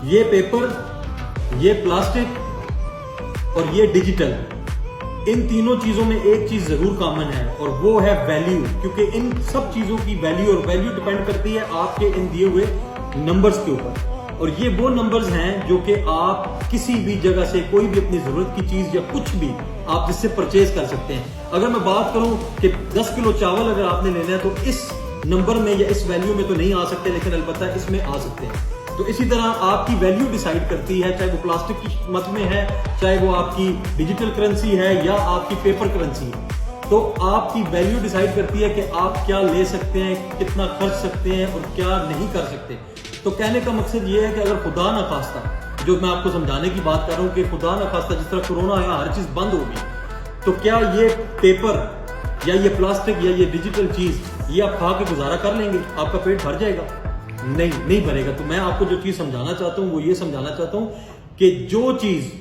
ये पेपर, ये प्लास्टिक और ये डिजिटल, इन तीनों चीजों में एक चीज जरूर कॉमन है और वो है वैल्यू। क्योंकि इन सब चीजों की वैल्यू, और वैल्यू डिपेंड करती है आपके इन दिए हुए नंबर्स के ऊपर। और ये वो नंबर्स हैं जो कि आप किसी भी जगह से कोई भी अपनी जरूरत की चीज या कुछ भी आप जिससे परचेज कर सकते हैं। अगर मैं बात करूं कि 10 किलो चावल अगर आपने लेना है तो इस नंबर में या इस वैल्यू में तो नहीं आ सकते, लेकिन अलबत्ता इसमें आ सकते हैं। तो इसी तरह आपकी वैल्यू डिसाइड करती है, चाहे वो प्लास्टिक की मत में है, चाहे वो आपकी डिजिटल करेंसी है या आपकी पेपर करेंसी है। तो आपकी वैल्यू डिसाइड करती है कि आप क्या ले सकते हैं, कितना खर्च सकते हैं और क्या नहीं कर सकते। तो कहने का मकसद ये है कि अगर खुदा ना खास्ता, जो मैं आपको समझाने की बात कर रहा हूं कि खुदा ना खास्ता जिस तरह कोरोना आया हर चीज बंद होगी, तो क्या ये पेपर या ये प्लास्टिक या ये डिजिटल चीज ये आप खा के गुजारा कर लेंगे? आपका पेट भर जाएगा? नहीं भरेगा। तो मैं आपको जो चीज समझाना चाहता हूं वो ये समझाना चाहता हूं कि जो चीज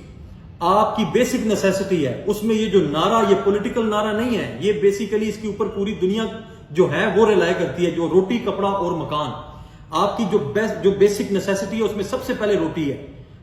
आपकी बेसिक नेसेसिटी है उसमें ये जो नारा, ये पॉलिटिकल नारा नहीं है, ये बेसिकली इसके ऊपर पूरी दुनिया जो है वो रिलाय करती है। जो रोटी, कपड़ा और मकान, आपकी जो बेसिक नेसेसिटी है उसमें सबसे पहले रोटी है,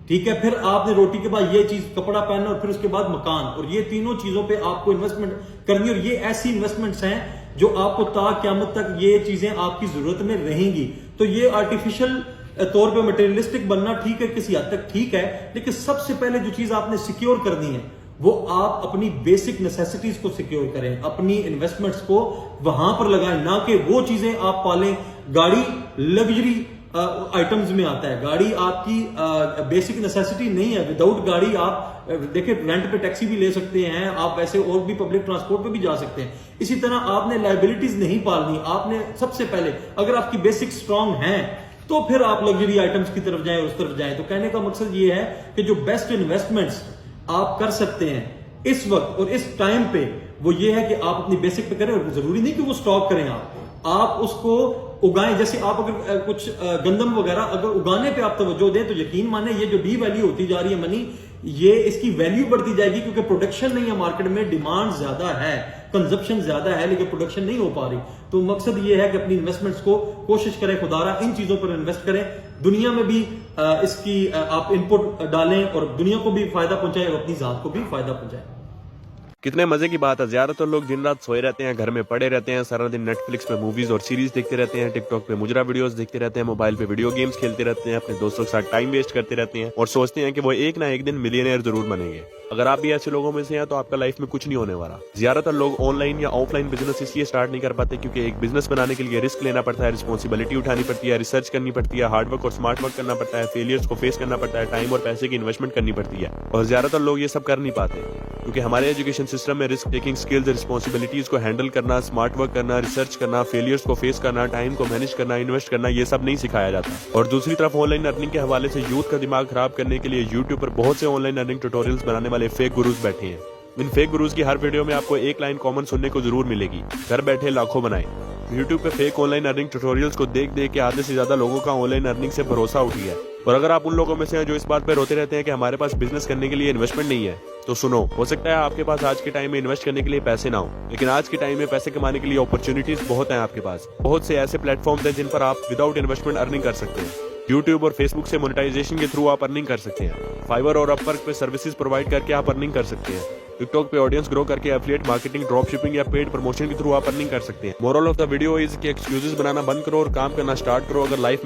ठीक है। फिर आपने रोटी के बाद ये चीज कपड़ा पहनना और फिर उसके बाद मकान, और ये तीनों चीजों पे आपको इन्वेस्टमेंट करनी। और ये ऐसी इन्वेस्टमेंट्स हैं जो आपको ता क़यामत तक ये चीजें आपकी जरूरत में रहेंगी। तो ये आर्टिफिशियल तौर पे मटेरियलिस्टिक बनना ठीक है, किसी हद तक ठीक है, लेकिन सबसे पहले जो चीज आपने सिक्योर करनी है वो आप अपनी बेसिक नेसेसिटीज को सिक्योर करें, अपनी इन्वेस्टमेंट्स को वहां पर लगाएं, ना कि वो चीजें आप पालें। गाड़ी लग्जरी आइटम्स में आता है, गाड़ी आपकी बेसिक नेसेसिटी नहीं है। विदाउट गाड़ी आप देखिए रेंट पे टैक्सी भी ले सकते हैं आप, वैसे और भी पब्लिक ट्रांसपोर्ट पे भी जा सकते हैं। इसी तरह आपने लायबिलिटीज नहीं पालनी। आपने सबसे पहले अगर आपकी बेसिक स्ट्रांग है तो फिर आप लग्जरी आइटम्स की तरफ जाएं, उस तरफ जाएं। तो कहने का मकसद ये है कि जो बेस्ट इन्वेस्टमेंट्स आप कर सकते हैं इस वक्त और इस टाइम पे वो ये है कि आप अपनी बेसिक पे करें। और जरूरी नहीं कि वो स्टॉक करें, आप उसको उगाएं। जैसे आप अगर कुछ गंदम वगैरह अगर उगाने पे आप तवज्जो दें तो यकीन माने ये जो डी वैल्यू होती जा रही है मनी, ये इसकी वैल्यू बढ़ती जाएगी क्योंकि प्रोडक्शन नहीं है मार्केट में, डिमांड ज्यादा है, कंजप्शन ज्यादा है, लेकिन प्रोडक्शन नहीं हो पा रही। तो मकसद ये है कि अपनी इन्वेस्टमेंट्स को कोशिश करें, खुदारा इन चीजों पर इन्वेस्ट करें। दुनिया में भी इसकी आप इनपुट डालें और दुनिया को भी फायदा पहुंचाएं और अपनी जात को भी फायदा पहुंचाएं। कितने मजे की बात है। ज्यादातर लोग दिन रात सोए रहते हैं, घर में पड़े रहते हैं, सारा दिन नेटफ्लिक्स पे मूवीज और सीरीज देखते रहते हैं, टिकटॉक पे मुजरा वीडियोस देखते रहते हैं, मोबाइल पे वीडियो गेम्स खेलते रहते हैं, अपने दोस्तों के साथ टाइम वेस्ट करते रहते हैं और सोचते हैं कि वो एक ना एक दिन मिलियनेयर जरूर बनेंगे। अगर आप भी ऐसे लोगों में से हैं तो आपका लाइफ में कुछ नहीं होने वाला। ज्यादातर लोग ऑनलाइन या ऑफलाइन बिजनेस इसलिए स्टार्ट नहीं कर पाते क्योंकि एक बिजनेस बनाने के लिए रिस्क लेना पड़ता है, रिस्पॉन्सिबिलिटी उठानी पड़ती है, रिसर्च करनी पड़ती है, हार्डवर्क और स्मार्ट वर्क करना पड़ता है, फेलियर्स को फेस करना पड़ता है, टाइम और पैसे की इन्वेस्टमेंट करनी पड़ती है। और ज्यादातर लोग ये सब कर नहीं पाते क्योंकि हमारे एजुकेशन सिस्टम में रिस्क टेकिंग स्किल्स, रिस्पॉन्सिबिलिटीज को हैंडल करना, स्मार्ट वर्क करना, रिसर्च करना, फेलियर्स को फेस करना, टाइम को मैनेज करना, इन्वेस्ट करना, ये सब नहीं सिखाया जाता। और दूसरी तरफ ऑनलाइन अर्निंग के हवाले से यूथ का दिमाग खराब करने के लिए यूट्यूब पर बहुत से ऑनलाइन अर्निंग ट्यूटोरियल्स बनाने वाले फेक गुरुज बैठे हैं। इन फेक गुरुज की हर वीडियो में आपको एक लाइन कॉमन सुनने को जरूर मिलेगी, घर बैठे लाखों बनाए। यूट्यूब पे फेक ऑनलाइन अर्निंग ट्यूटोरियल्स को देख देख के आधे से ज्यादा लोगों का ऑनलाइन अर्निंग से भरोसा उठ गया है। और अगर आप उन लोगों में से हैं जो इस बात पे रोते रहते हैं कि हमारे पास बिजनेस करने के लिए इन्वेस्टमेंट नहीं है, तो सुनो, हो सकता है आपके पास आज के टाइम में इन्वेस्ट करने के लिए पैसे ना हो, लेकिन आज के टाइम में पैसे कमाने के लिए अपॉर्चुनिटीज बहुत हैं आपके पास। बहुत से ऐसे प्लेटफॉर्म्स हैं जिन पर आप विदाउट इन्वेस्टमेंट अर्निंग कर सकते हैं। यूट्यूब और फेसबुक से मोनेटाइजेशन के थ्रू आप अर्निंग कर सकते हैं। फाइवर और अपवर्क पे सर्विसेज प्रोवाइड करके आप अर्निंग कर सकते हैं। टिकटॉक पे ऑडियंस ग्रो करके एफिलिएट मार्केटिंग, ड्रॉप शिपिंग या पेड प्रमोशन के थ्रू आप अर्निंग कर सकते हैं। Moral of the video is कि एक्सक्यूजेस बनाना बंद करो और काम करना स्टार्ट करो। अगर लाइफ